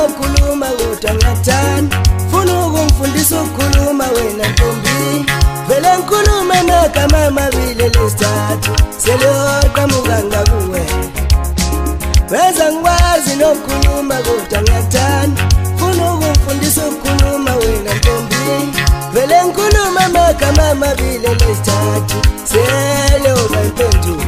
nokhuluma kodwa ngiyathanda funa ukungifundisa ukukhuluma wena ntombi vele ngikhuluma amagama amabili lesithathu seliyoqhamuka ngakuwe wenza ngikwazi nokhuluma kodwa ngiyathanda funa ukungifundisa ukukhuluma wena ntombi vele ngikhuluma amagama amabili lesithathu seliyoba impendulo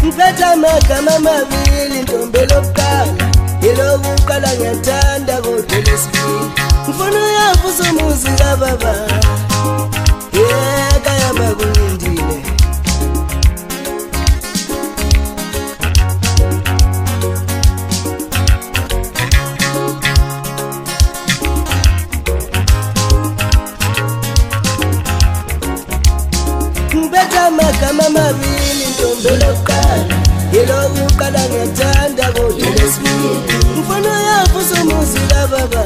ngiphethe amagama amabili ntombi lokuqala elokuqala ngiyathanda kodwa lesibili ngifuna uyavusa umuzi kababa yeka yabakulindile ngiphethe amagama amabili ntombi lokuqala elokuqala ngiyathanda kodwa lesibili ngifuna uyavusa umuzi kababa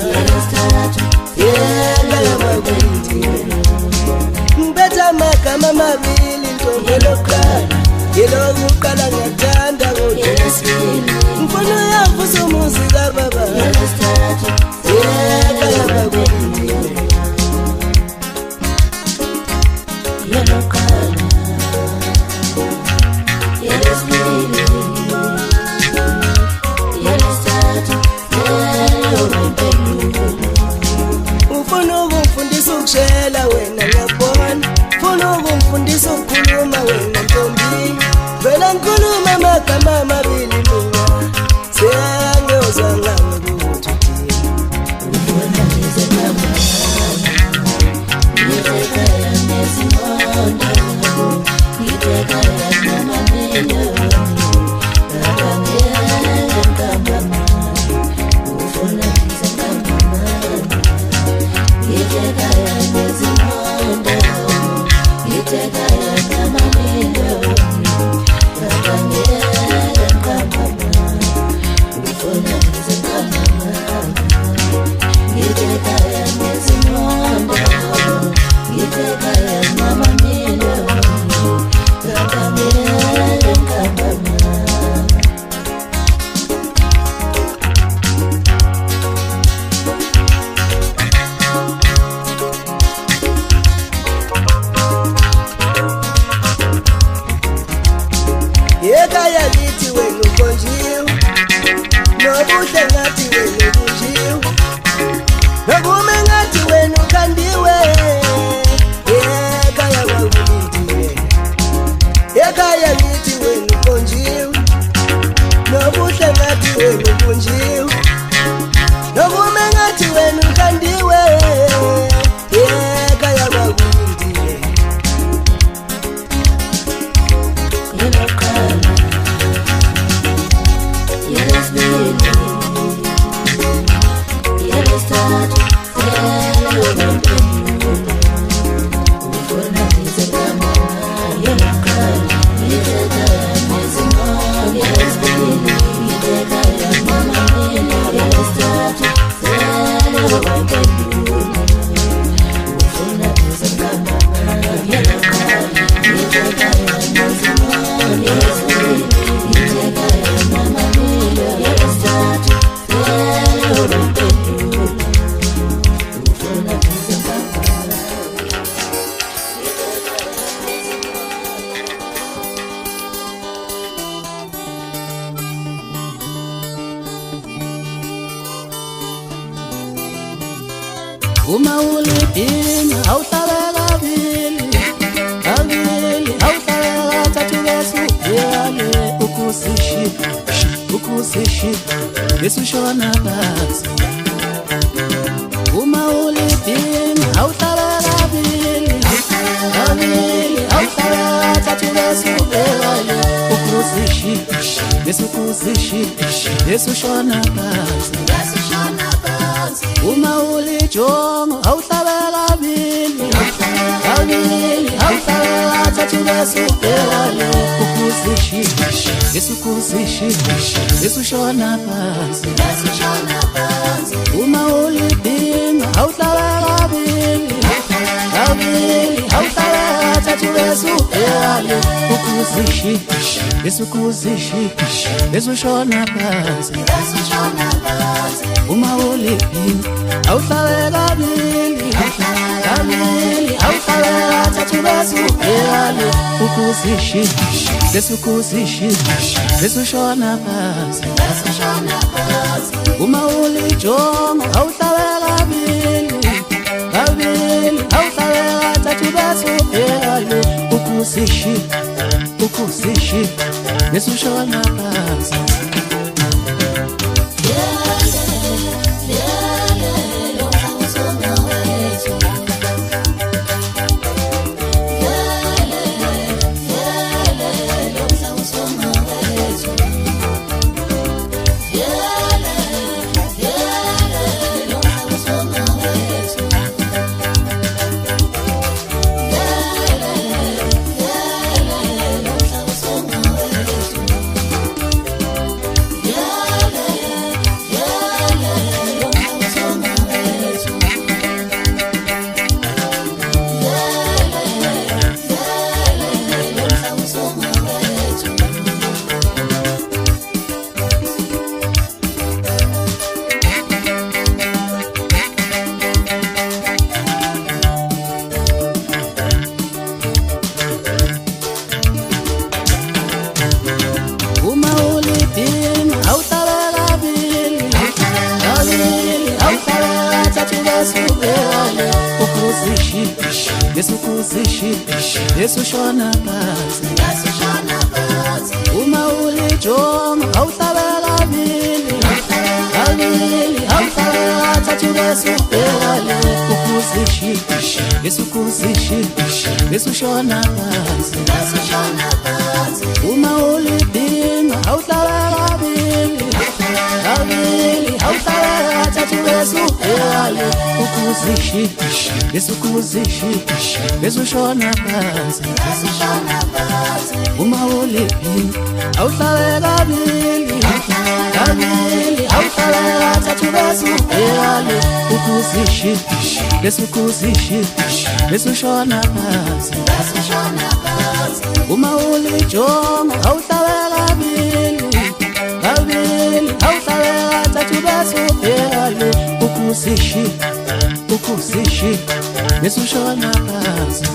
yeka yabakulindile ngiphethe amagama amabili ntombi lokuqala elokuqala ngiyathanda kodwa lesibili ngifuna uyavusa umuzi kababa yeka yabakulindile ufuna ukungifundisa ukushela wena ngiyabona funa ukungifundisa ukukhuluma wena ntombi vele ngikhuluma amagama amabili mina sengiyozwa ngami ukuthi ubona nizekama nizekaya nesimondo nizekaya namamelo ekaya lithi wena ukhonjiwe nobuhle ngathi wena ubunjiwe nokume ngathi wena ukhandiwe ekaya bakulindile ekaya lithi wena ukhonjiwe nobuhle ngathi wena ubunjiwe nokume ngathi wena ukhandiwe ekaya bakulindile uma ulidinga awuhlabela bili abili awuhlabela thathu lesubiyale ukusishila lesushona phansi uma ulidinga awuhlabela bili abili awuhlabela thathu lesubiyale ukusishila lesushona phansi uma ulijonga awuhlabela bili abili awuhlabela thathu lesubiyale ukusishila lesushona phansi uma ulidinga awuhlabela bili abili awuhlabela thathu lesubiyale ukusishila lesushona phansi uliphinda awuhlabe kabili kabili awuhlabe kathathu bese ubhekane ukuzishintsha bese ukuzishintsha bese ushona phansi uma ulijonga awuhlabe kabili kabili awuhlabe kathathu bese ubhekane ukuzishintsha bese ushona phansi Yesu shona phansi uma ulijonga awuhlabe kabili kabili awuhlabe kathathu bese ubhekane ukuzishintsha Yesu ukuzishintsha Yesu shona phansi uma ulidinga awuhlabe kabili kabili awuhlabe kathathu bese ubhekane ukuzishintsha Yesu ukuzishintsha Yesu shona phansi uma uliphinda awuhlabe kabili kabili awuhlabe kathathu bese ubhekane ukuzishintsha Yesu ukuzishintsha Yesu shona phansi uma ulijonga awuhlabe kabili kabili awuhlabe kathathu bese ubhekane ukuzishintsha Yesu shona phansi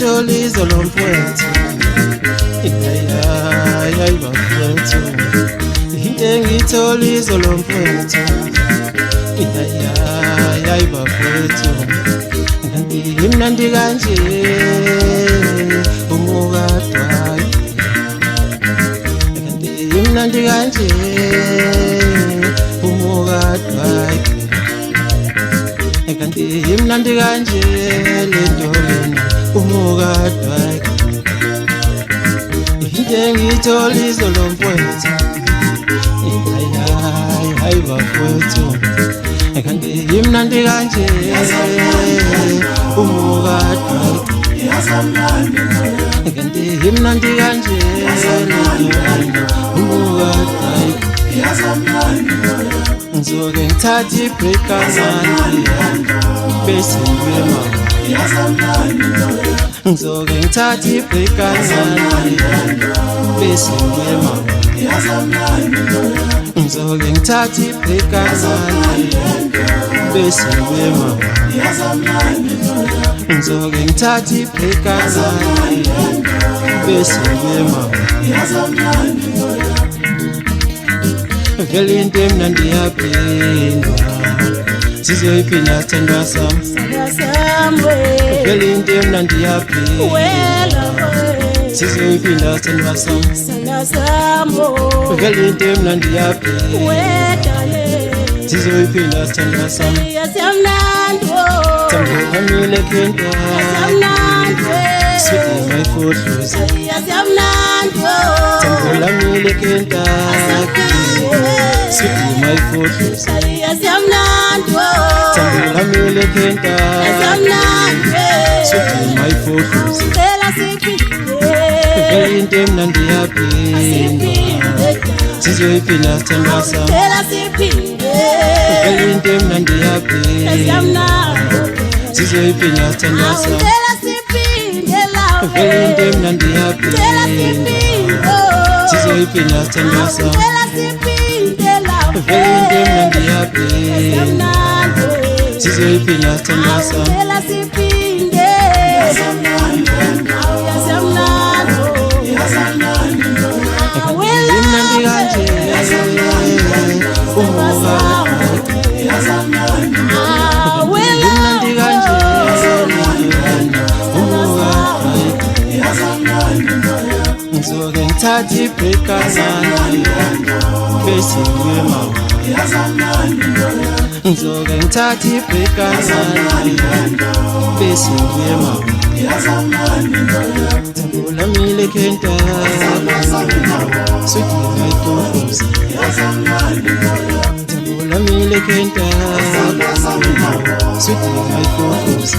ngitolizo lomfowethu hayi bafowethu into ngitolizo lomfowethu hayi bafowethu kanti imnandi kanje umukadwa kanti imnandi kanje umukadwa kanti imnandi kanje lento lena umukadwa into ngitolizo lomfowethu hayi bafowethu kanti imnandi kanje umukadwa kanti imnandi kanje umukadwa ngizoke ngithathe ibreak kancane bese ngiyema ngizoke ngithathe ibreak kancane bese ngiyema ngizoke ngithathe ibreak kancane bese ngiyema ngizoke ngithathe ibreak kancane bese ngiyema vele into emnandi yaphindwa sizoyiphinda sithandwa sami vele into emnandi yaphindwa sizoyiphinda sithandwa sami vele into emnandi yaphindwa sizoyiphinda sithandwa sami Tambo kamile kenta Sweetie my photos Tambo lamile kenta Sweetie my photos Tambo lamile kenta Sweetie my photos Vele into emnandi yaphindwa sizoyiphinda sithandwa sami vele into emnandi yaphindwa sizoyiphinda sithandwa sami vele into emnandi yaphindwa sizoyiphinda sithandwa sami vele into emnandi yaphindwa sizoyiphinda sithandwa sami imnandi kanje imnandi kanje ngizoke ngithathe ibreak kancane bese ngiyema ngizoke ngithathe ibreak kancane bese ngiyema Tambo lamile kenta Sweetie my photos Tambo lamile kenta Sweetie my photos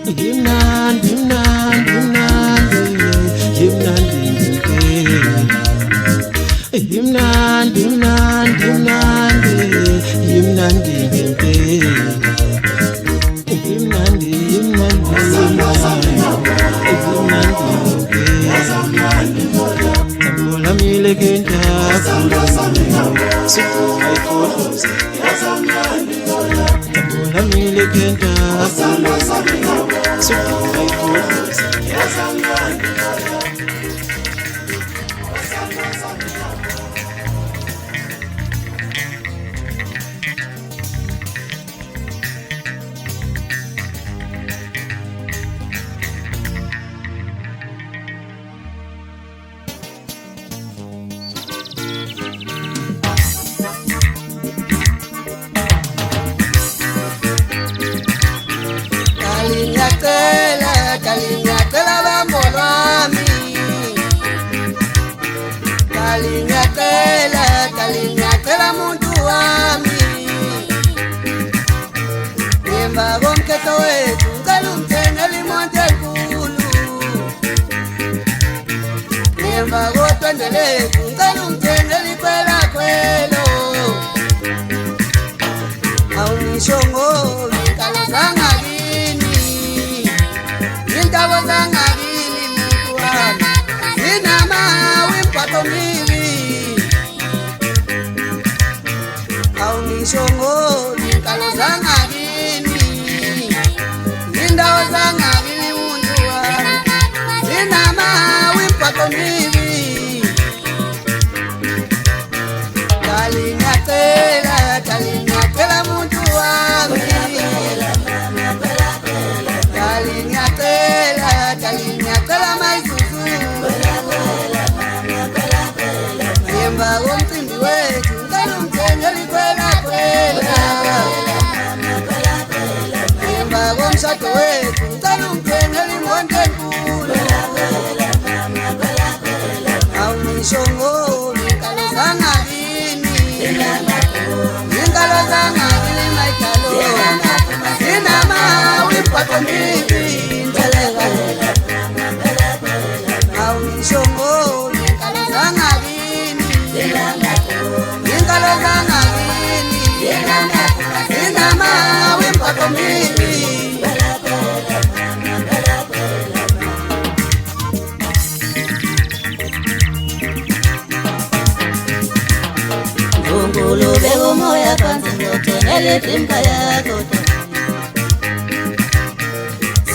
Imnandi imnandi imnandi imnandi imnandi imnandi imnandi imnandi imnandi Tambo lamile kenta Sweetie my photos Tambo lamile kenta Sweetie my photos Kalinyakela bambo lwami Kalinyakela muntu wami Emba komkhetho wethu Kalumthengeli monte enkulu Emba kotwendelethu Kalumthengeli kwela kwelo Awunisho ngobi kalazanga Intabo zangakini muntu wami Zinama wimpato mili Awunisho ngobi kalazanga kini Indawo zangakini umshado wethu ngicela ungithengele imoto enkulu awungisho ngoba inkalo zangakini inkalo zangakini mayidalo zinamawi impatho mibi inteleka awungisho ngoba inkalo zangakini inkalo zangakini zinamawi impatho mibi Ngulube umoya phansi ngothengele imka yakho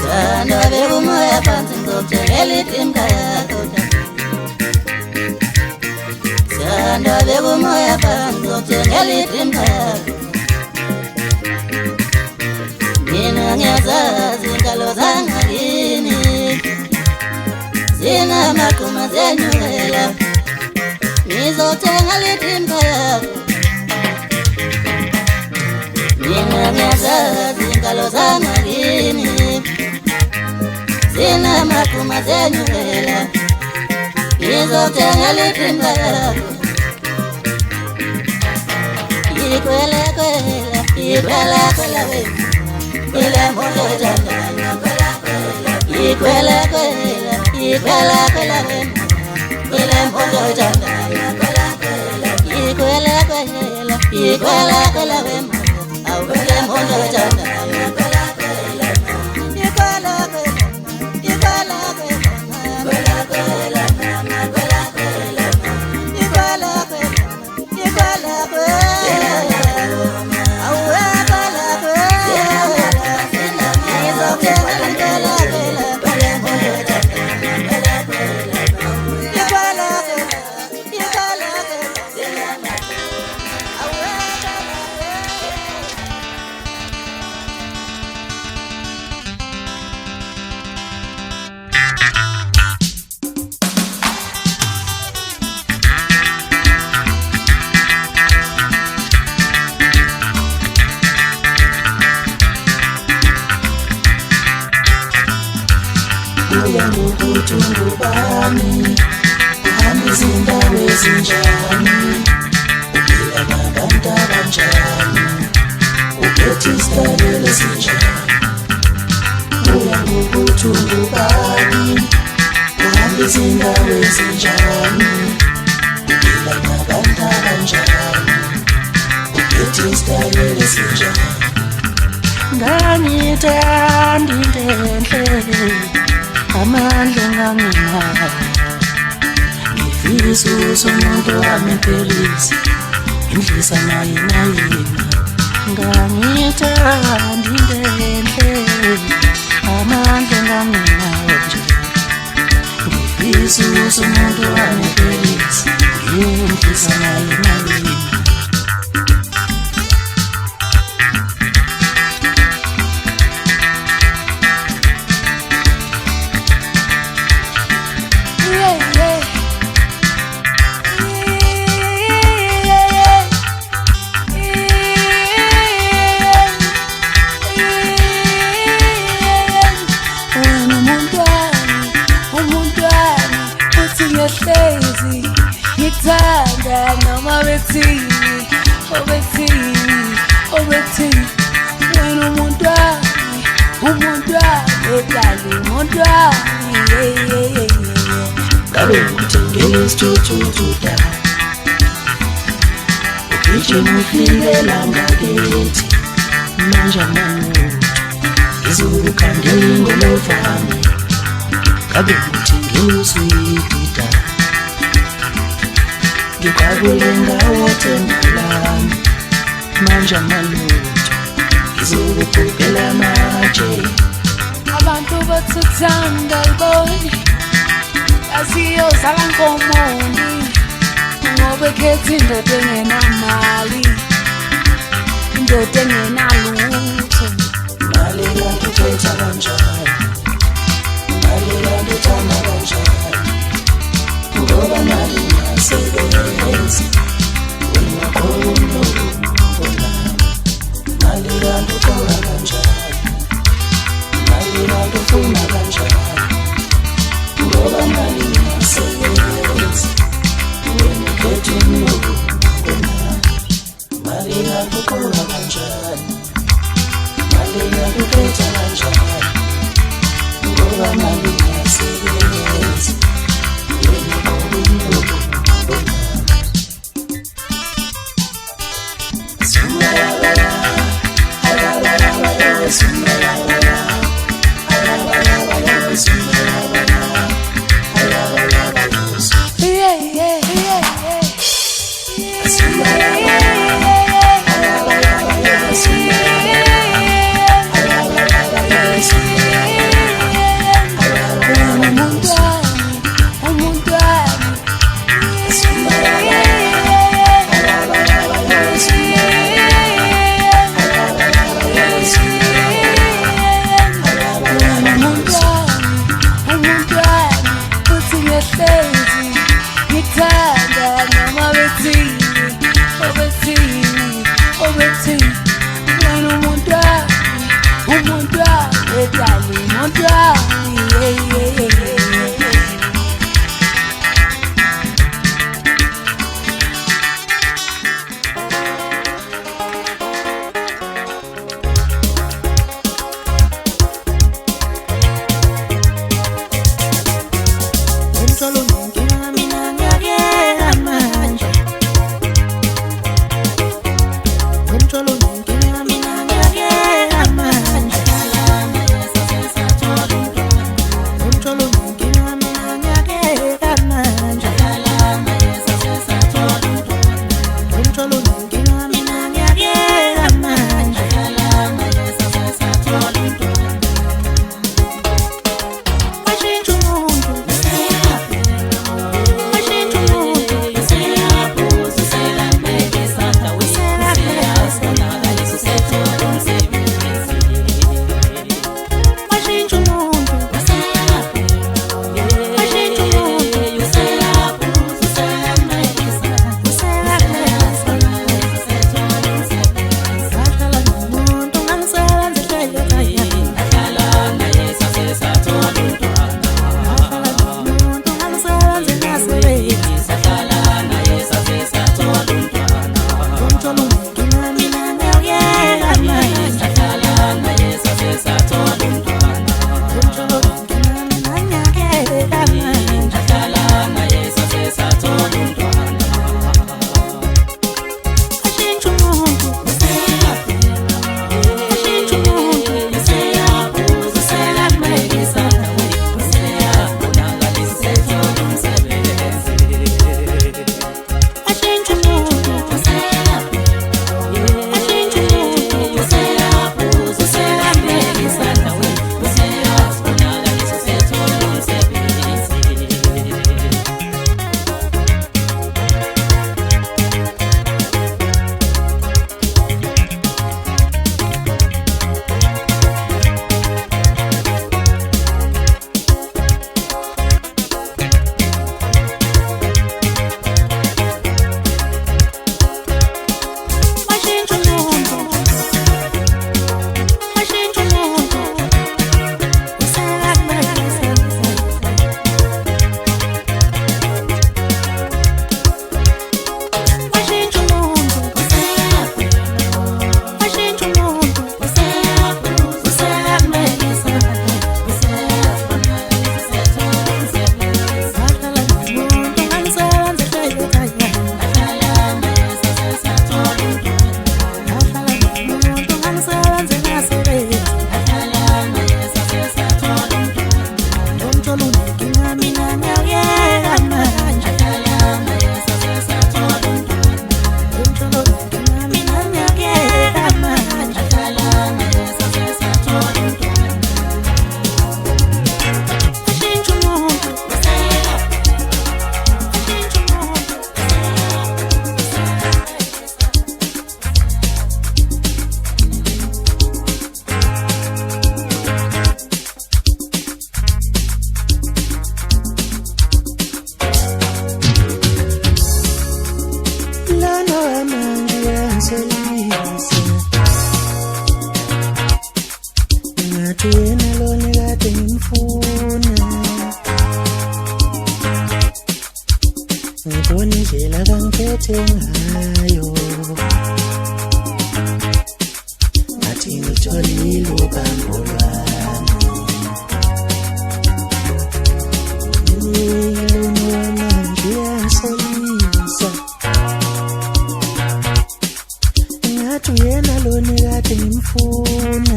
Sanda be umoya phansi ngothengele imka yakho Sanda be umoya phansi ngothengele imka yakho Mina ngiyazazi ingalo zangakini Zina makuma zenyulela Ngizothenga imka yakho Mina ngiyazazi ingalo zangakini Zina makuma zenyulela Ngizothenga imka yakho Ikwela kwela, ikwela kwela we Ile moto jandana Ikwela kwela, ikwela kwela we Ile moto jandana Ikwela kwela, ikwela kwela we Au ile moto jandana Ikwela kwela, ikwela kwela Ikwela kwela, ikwela kwela Ikwela kwela, ikwela kwela Ikwela kwela Au ikwela kwela Nizokela ikwela kwela Ile moto jandana Ikwela kwela, ikwela kwela Au Kuya ngokuthi ungubani uhamba izindawo ezinjani uphila nabantu abanjani uphethe isitayela esinjani Kuya ngokuthi ungubani uhamba izindawo ezinjani uphila nabantu abanjani uphethe isitayela esinjani Ngangithanda into enhle amandla nganginawo ngifisa umuntu wami empelisi indlisa naye nayina ngangithanda into enhle amandla nganginawo nje ngifisa umuntu wami empelisi indlisa naye nayina Ngithanda noma bethini obethini wena umuntu wami eqali umuntu wami Ngabe ngithengele isithuthuthu da Ugijima ufikela ngakithi manje amanu izokukhandela ingolova yami Ngabe ngithengele uswidi da Ngikabule ngawo tendalami manje amalutho izokugubhela amatshe abantu bathuthanda iboni asiyozala nkomondi ngoba ekhetha indoda engenamali indoda engenalutho Mali yantu uthetha kanjani Mali yantu uthanda kanjani Ngoba mali nasebenzi Unakhono Mali yantu uthanda kanjani Tiene lo kade ngimfuna ngibona indlela kangiphethe ngayo ngathi ngitholile ubambo lwami lona manje uyangisolisa ngathi uyena lona kade ngimfuna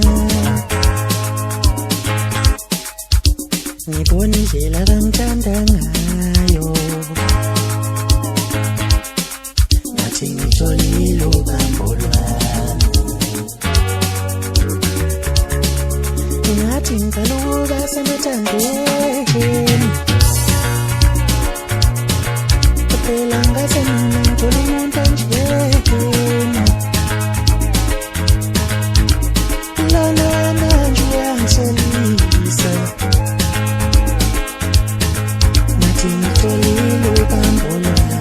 ngibona indlela kangithanda ngayo ngathi ngitholile ubambo lwami ngathi ngicela ukuba semathandweni phela ngase mina ngithola umuntu onjena lona manje uyangisolisa ngathi ngitholile ubambo lwami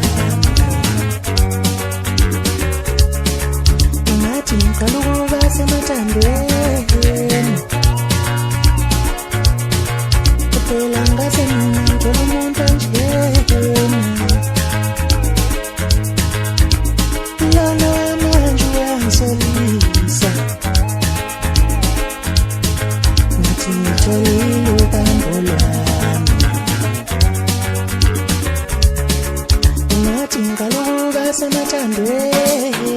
ngathi ngicela ukuba semathandweni phela ngase mina ngithola umuntu onjena lona manje uyangisolisa ngathi ngitholile ubambo lwami ngathi ngicela ukuba semathandweni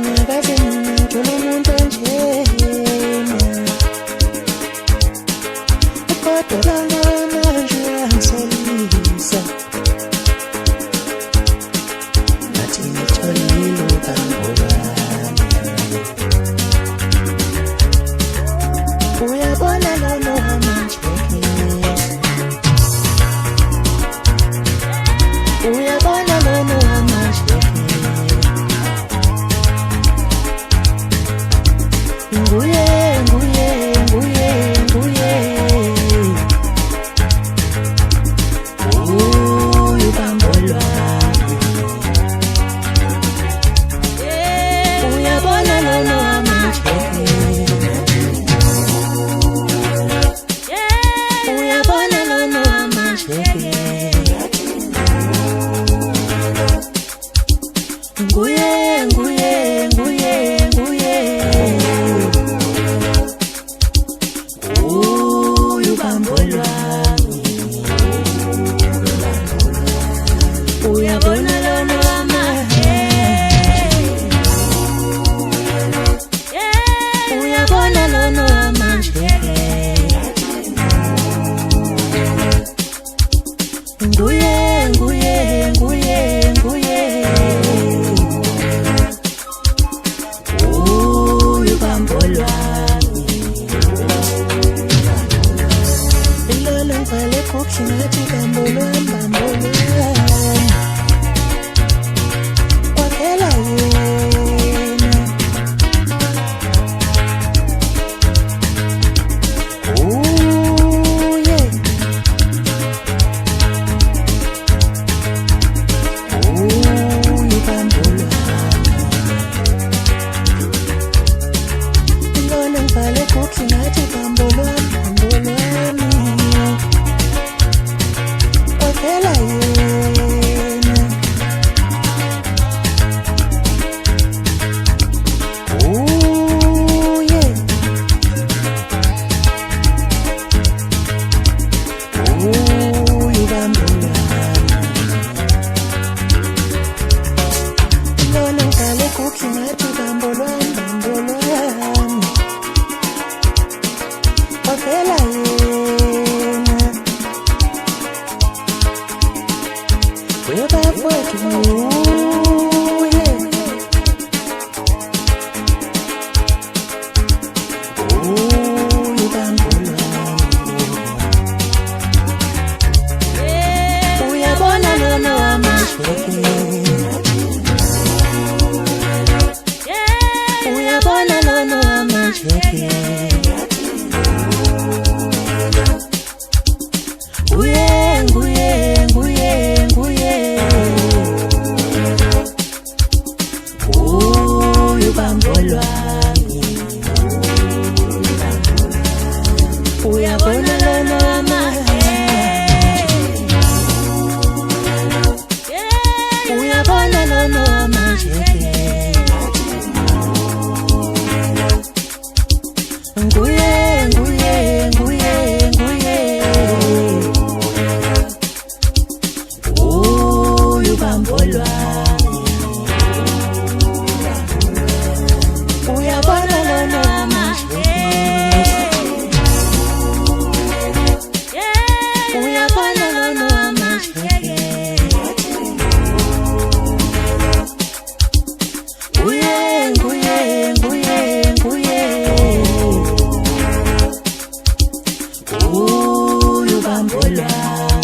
ngakaze mina ngithola umuntu onjena kodwa lona manje uyangisolisa ngathi ngitholile ubambo lwami uyabona lona manje uyabona lona manje nguye ubambo lwami uyabona lona manje uyabona lona manje nguye ubambo lwami uyabona lona manje uyabona lona manje nguye ubambo lwami ilolo ngivale kokhi ngathi bambo lwami kwaphela yena ubambo lwami ilolo ngivale kokhi ngathi bambo lwami kwaphela yena ubambo lwami lona ngivale kokhi ngathi bambo lwami kwaphela yena webafowethu ubambo lwami uyabona lona manje uyabona lona manje ubambo lwami Bye.